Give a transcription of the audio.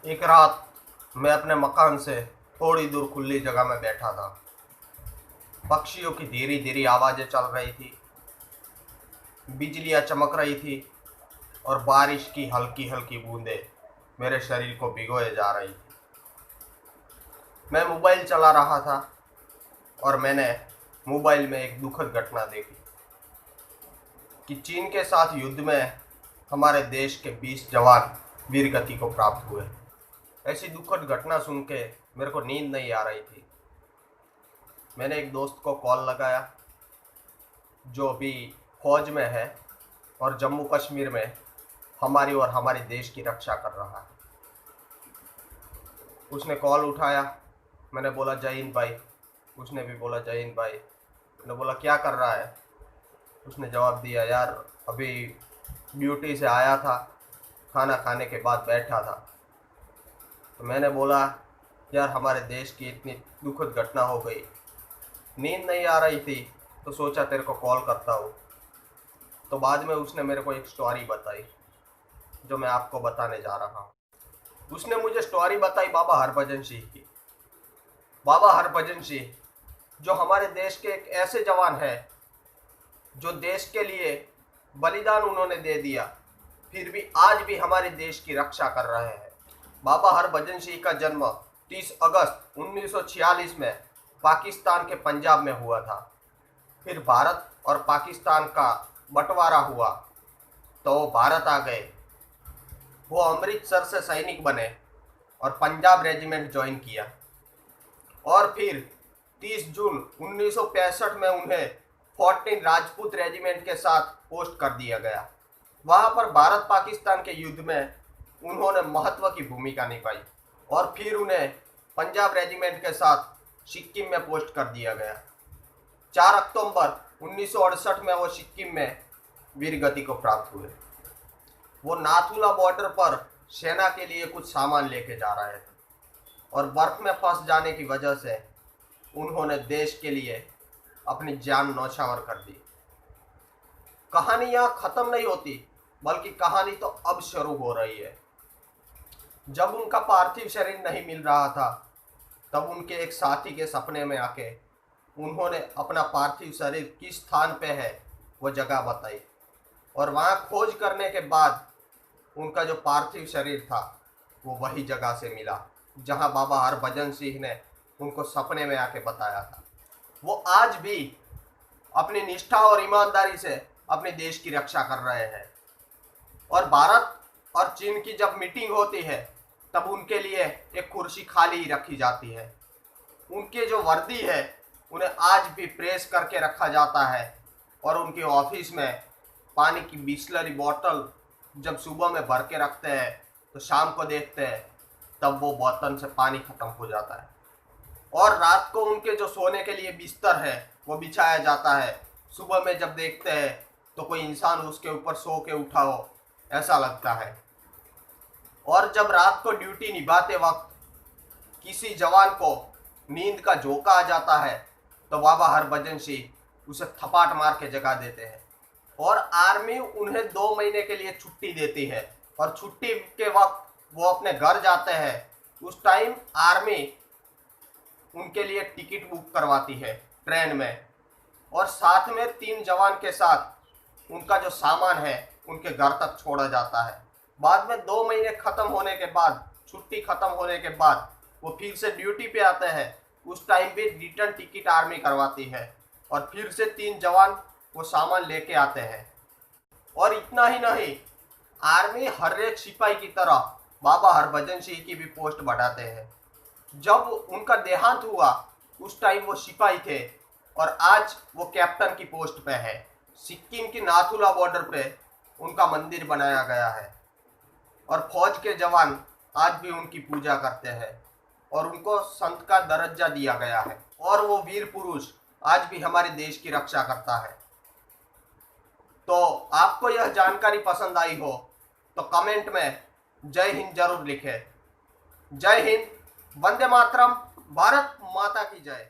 एक रात मैं अपने मकान से थोड़ी दूर खुली जगह में बैठा था। पक्षियों की धीरे धीरे आवाज़ें चल रही थी, बिजलियाँ चमक रही थी और बारिश की हल्की हल्की बूंदें मेरे शरीर को भिगोए जा रही थी। मैं मोबाइल चला रहा था और मैंने मोबाइल में एक दुखद घटना देखी कि चीन के साथ युद्ध में हमारे देश के 20 जवान वीर गति को प्राप्त हुए। ऐसी दुखद घटना सुन के मेरे को नींद नहीं आ रही थी। मैंने एक दोस्त को कॉल लगाया जो अभी फौज में है और जम्मू कश्मीर में हमारी और हमारे देश की रक्षा कर रहा है। उसने कॉल उठाया, मैंने बोला जय हिंद भाई। उसने भी बोला जय हिंद भाई। मैंने बोला क्या कर रहा है? उसने जवाब दिया यार अभी ड्यूटी से आया था, खाना खाने के बाद बैठा था। तो मैंने बोला यार हमारे देश की इतनी दुखद घटना हो गई, नींद नहीं आ रही थी तो सोचा तेरे को कॉल करता हूँ। तो बाद में उसने मेरे को एक स्टोरी बताई जो मैं आपको बताने जा रहा हूँ। उसने मुझे स्टोरी बताई बाबा हरभजन सिंह की। बाबा हरभजन सिंह जो हमारे देश के एक ऐसे जवान है जो देश के लिए बलिदान उन्होंने दे दिया, फिर भी आज भी हमारे देश की रक्षा कर रहे हैं। बाबा हरभजन सिंह का जन्म 30 अगस्त 1946 में पाकिस्तान के पंजाब में हुआ था। फिर भारत और पाकिस्तान का बंटवारा हुआ तो वो भारत आ गए। वो अमृतसर से सैनिक बने और पंजाब रेजिमेंट ज्वाइन किया और फिर 30 जून 1965 में उन्हें 14 राजपूत रेजिमेंट के साथ पोस्ट कर दिया गया। वहाँ पर भारत पाकिस्तान के युद्ध में उन्होंने महत्व की भूमिका निभाई और फिर उन्हें पंजाब रेजिमेंट के साथ सिक्किम में पोस्ट कर दिया गया। 4 अक्टूबर 1968 में वो सिक्किम में वीर गति को प्राप्त हुए। वो नाथुला बॉर्डर पर सेना के लिए कुछ सामान लेके जा रहे थे और बर्फ में फंस जाने की वजह से उन्होंने देश के लिए अपनी जान न्यौछावर कर दी। कहानी यहाँ खत्म नहीं होती, बल्कि कहानी तो अब शुरू हो रही है। जब उनका पार्थिव शरीर नहीं मिल रहा था तब उनके एक साथी के सपने में आके उन्होंने अपना पार्थिव शरीर किस स्थान पे है वो जगह बताई और वहाँ खोज करने के बाद उनका जो पार्थिव शरीर था वो वही जगह से मिला जहाँ बाबा हरभजन सिंह ने उनको सपने में आके बताया था। वो आज भी अपनी निष्ठा और ईमानदारी से अपने देश की रक्षा कर रहे हैं और भारत और चीन की जब मीटिंग होती है तब उनके लिए एक कुर्सी खाली ही रखी जाती है। उनके जो वर्दी है उन्हें आज भी प्रेस करके रखा जाता है और उनके ऑफिस में पानी की बिस्लरी बोतल जब सुबह में भर के रखते हैं तो शाम को देखते हैं तब वो बोतल से पानी खत्म हो जाता है और रात को उनके जो सोने के लिए बिस्तर है वो बिछाया जाता है। सुबह में जब देखते हैं तो कोई इंसान उसके ऊपर सो के उठा हो ऐसा लगता है। और जब रात को ड्यूटी निभाते वक्त किसी जवान को नींद का झोंका आ जाता है तो बाबा हरभजन सिंह उसे थपाट मार के जगा देते हैं और आर्मी उन्हें 2 महीने के लिए छुट्टी देती है और छुट्टी के वक्त वो अपने घर जाते हैं। उस टाइम आर्मी उनके लिए टिकट बुक करवाती है ट्रेन में और साथ में 3 जवान के साथ उनका जो सामान है उनके घर तक छोड़ा जाता है। बाद में 2 महीने ख़त्म होने के बाद, छुट्टी ख़त्म होने के बाद वो फिर से ड्यूटी पे आते हैं। उस टाइम भी रिटर्न टिकट आर्मी करवाती है और फिर से 3 जवान वो सामान लेके आते हैं। और इतना ही नहीं, आर्मी हर एक सिपाही की तरह बाबा हरभजन सिंह की भी पोस्ट बढ़ाते हैं। जब उनका देहांत हुआ उस टाइम वो सिपाही थे और आज वो कैप्टन की पोस्ट पे है। सिक्किम की नाथुला बॉर्डर पे उनका मंदिर बनाया गया है और फौज के जवान आज भी उनकी पूजा करते हैं और उनको संत का दर्जा दिया गया है और वो वीर पुरुष आज भी हमारे देश की रक्षा करता है। तो आपको यह जानकारी पसंद आई हो तो कमेंट में जय हिंद जरूर लिखें। जय हिंद, वंदे मातरम, भारत माता की जय।